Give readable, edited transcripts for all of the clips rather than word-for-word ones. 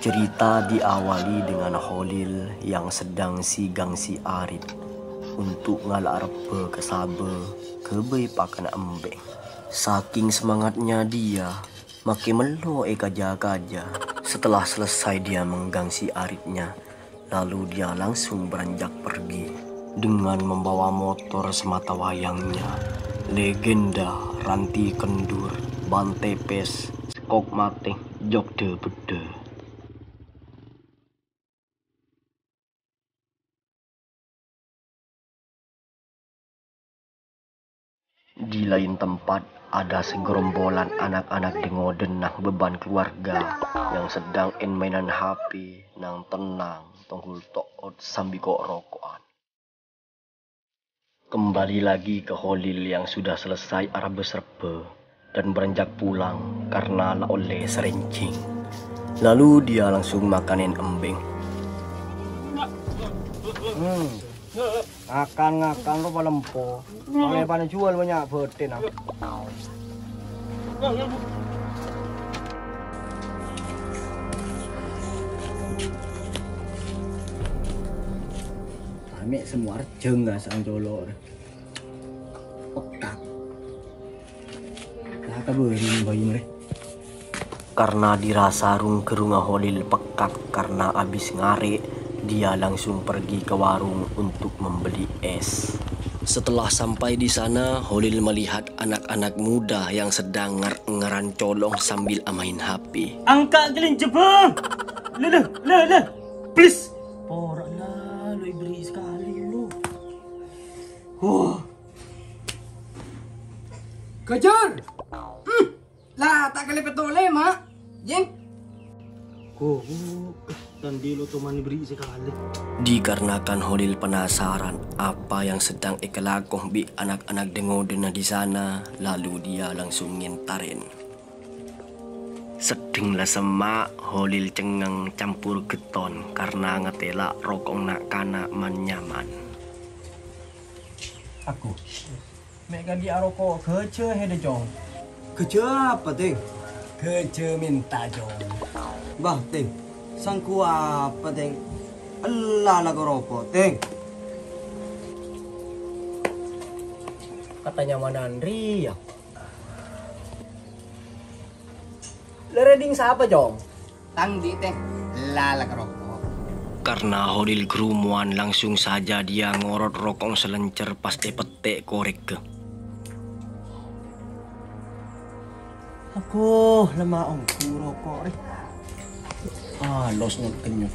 Cerita diawali dengan Holil yang sedang sigang si Arif untuk ngalarpe ke Sabe kebe pakan embeng. Saking semangatnya dia, makin melo kaja-kaja. Setelah selesai dia menggang si Arifnya, lalu dia langsung beranjak pergi dengan membawa motor semata wayangnya. Legenda Ranti Kendur, Bantepes, Skok Mate, Jogde Bede. Di lain tempat, ada segerombolan anak-anak dengoden nang beban keluarga yang sedang mainan HP nang tenang tonggul toot sambil kok rokokan. Kembali lagi ke Holil yang sudah selesai arabe serpe dan beranjak pulang karena la oleh serencing. Lalu dia langsung makanin embeng. Ngakan lo palempo. Oleh pada jual banyak beten ah. Kami semua rejeng gak sang color. Pekak. Nah kabarin bayi mereka. Karena dirasa rung kerunga Holil pekak karena abis ngare, dia langsung pergi ke warung untuk membeli es. Setelah sampai di sana, Holil melihat anak-anak muda yang sedang ngerancolong sambil main HP. Angkat kelinci bang! Le, please! Porak lah, lu beri sekali lu. Kejar! Lah, tak kali petole, mak. Jeng. Tadi lo teman beri sekali. Dikarenakan Holil penasaran apa yang sedang ikelakoh bi anak-anak dengoden di sana, lalu dia langsung ngintarin. Sedinglah semak Holil cengeng campur geton karena ngetelak rokok nak kana menyaman. Aku. Mereka dia rokok kece hede jong. Kerja apa, Teng? Kece minta jong. Bah, Teng. Sangku apa, Teng? Allah lah rokok, Teng. Katanya Manandri ya. Lereding siapa jong? Tangdi, Teng. Lala rokok. Karena Holil gerumuan, langsung saja dia ngorot rokok selencer pas petek korek ke. Aku lemah ongku rokok re. Los ngot kenyot.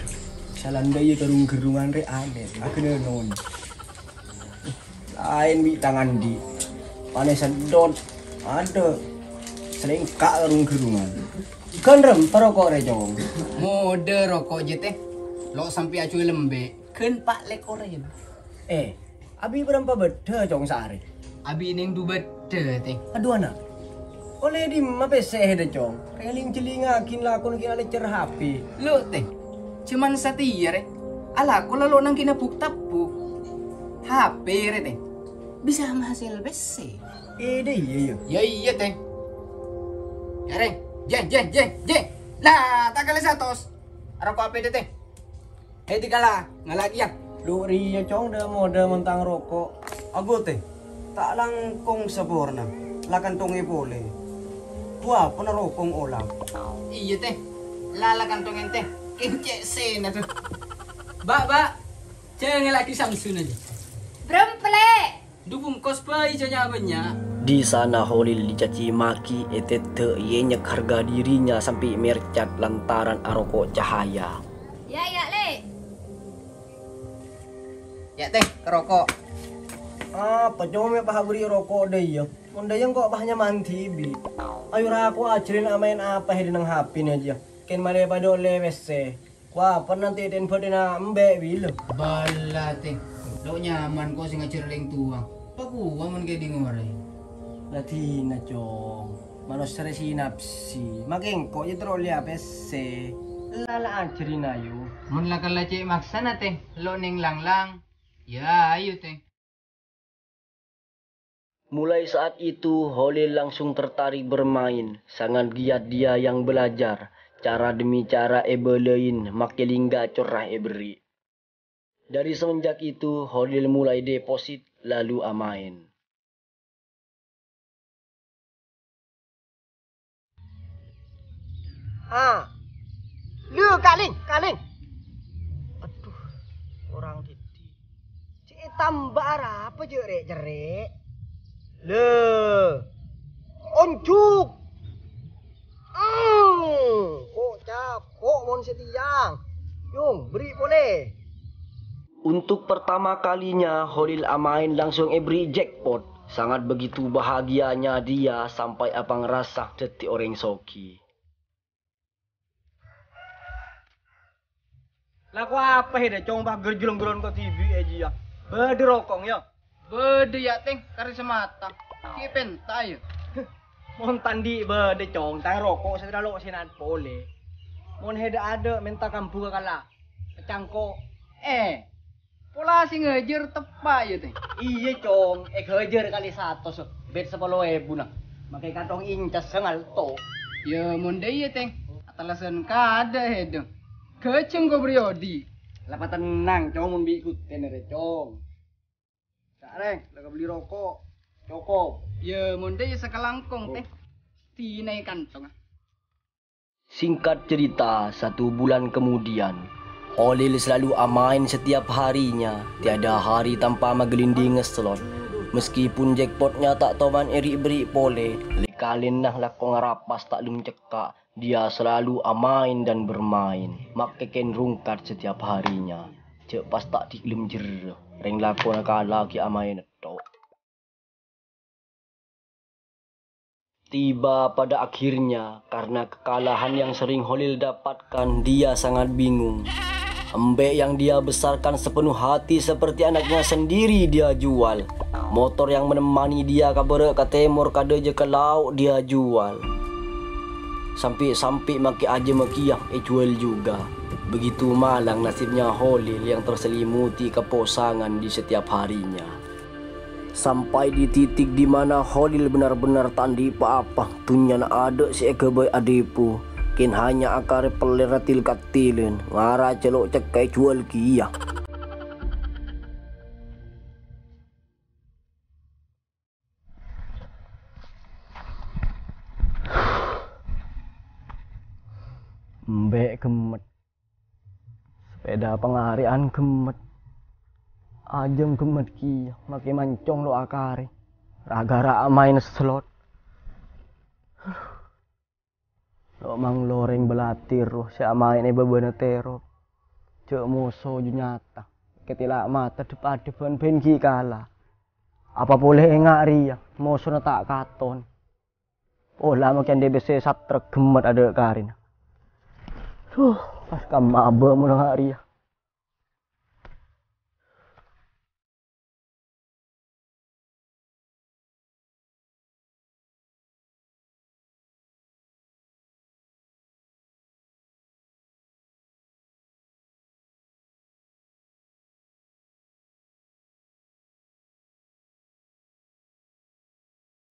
Salandai gerung-gerungan re aneh. Aku non. Lain bi tangan di. Panes sedot. Ada. Selengkak gerung-gerungan. Kan rem rokok re jong. Mode rokok je, Teng. Lo sampai acu lembek. Ken pak lek oren. Abi berapa beda jong sehari? Abi neng du bede, Teng. Aduh anak. Oleh di mapese hede jong. Reling jelingakin lakon kina lecer HP. Lo, Teng. Cuman setia, re. Ala, ko lalo nang kinapuk-tapuk. HP, re, Teng. Bisa hasil bese. Deh iya. Ya, Teng. Ya, Reng. Jeng. Lah, tak kali satos. Rokok apa deh, Teng? Hei, tikala. Ngalagi ya. Lu ria cong dah mode mentang rokok. Aku, Teng. Tak langkong saborna. Lakan tonge boleh. Wah, pernah rokong olang. Iya, Teng. Lala kantong ente. Kencek sena tuh. Ba. Jangan lagi Samsun aja. Beremple. Dukung cosplay aja banyak. Di sana Holil dicaci maki etete yenyek harga dirinya sampai mercat lantaran aroko cahaya. Ya, Le. Ya, Teng, kerokok. Apa jong me pahaburi rokok deh ya. Onda yang kok bahnya manti bi. Ayo aku ajarin amain apa hedi nang HP ni aja. Ken male pada oleh WC. Wah, pernah nanti den pada mbek bilo. Bala, Teng. Lo nyaman kok sing ngacerling tuang. Paku aman kayak di ngore. Latina jong. Manos sere sinapsi. Making kok ya terus lihat WC. Lala ajarin ayo. Mun lakal cek maksana, Teng. Lo ning lang. Ya, ayo, Teng. Mulai saat itu Holil langsung tertarik bermain. Sangat giat dia yang belajar. Cara demi cara ebelein makin lingga corah eberi. Dari semenjak itu Holil mulai deposit lalu amain. Lu kaling. Aduh, orang titi. Cik tambah apa jerik. Le. Oncuk. Kok capok mon setiang. Yung, beri boleh. Untuk pertama kalinya Holil amain langsung eberi jackpot. Sangat begitu bahagianya dia sampai apa ngerasa detik orang soki. Laku apa he dah coba gerjulung-gerjulung ke TV aja ya. Bede rokong ya. Bede ya teng, kari semata. Ki pentai ya. Mon tandi bede cong, tang rokok saya lo sinan pole. Mon heda ada minta kampu kala. Cangko. Pola si ngejer tepa ya teng. Iya cong, kejer kali 100 bet 10.000 nah. Makai kantong incas sengal to. Ya monde ya teng. Atalasan kada hedeng. Keceng ko briodi. Lapa tenang cong mun bi ikutin re cong. Sareng, laga beli rokok. Cokop. Ya monde ya sekelangkong teh. Tinai kantong. Singkat cerita, 1 bulan kemudian, Holil selalu amain setiap harinya. Tiada hari tanpa magelinding ngeslot. Meskipun jackpotnya tak toman eri beri pole, lekalin nah lakong rapas tak lum cekak. Dia selalu amain dan bermain. Makeken rungkat setiap harinya. Cek pas tak diklum jer. Reng lakon kala ki amain tok. Tiba pada akhirnya, karena kekalahan yang sering Holil dapatkan, dia sangat bingung. Embek yang dia besarkan sepenuh hati seperti anaknya sendiri dia jual. Motor yang menemani dia kabere ke timur kade je ke laut dia jual. Sampai maki aja makiah jual juga. Begitu malang nasibnya Holil yang terselimuti keposangan di setiap harinya. Sampai di titik di mana Holil benar-benar tandi apa tunyan ada si ekebay adepu. Kin hanya akar peleratil katilin ngara celok cekai jual kia. Mbek gemet. Sepeda pengarian gemet. Ajem gemet kia, maki mancong lo akari. Ragara main slot. Lo mang loreng belatir lo, si main bebena terop. Cek musuh nyata. Ketila mata depan pengi kala. Apa boleh ngari ya, musuh tak katon. Pola makin DBC satra gemet ada karin. Pas kam mabe mulai hari ya.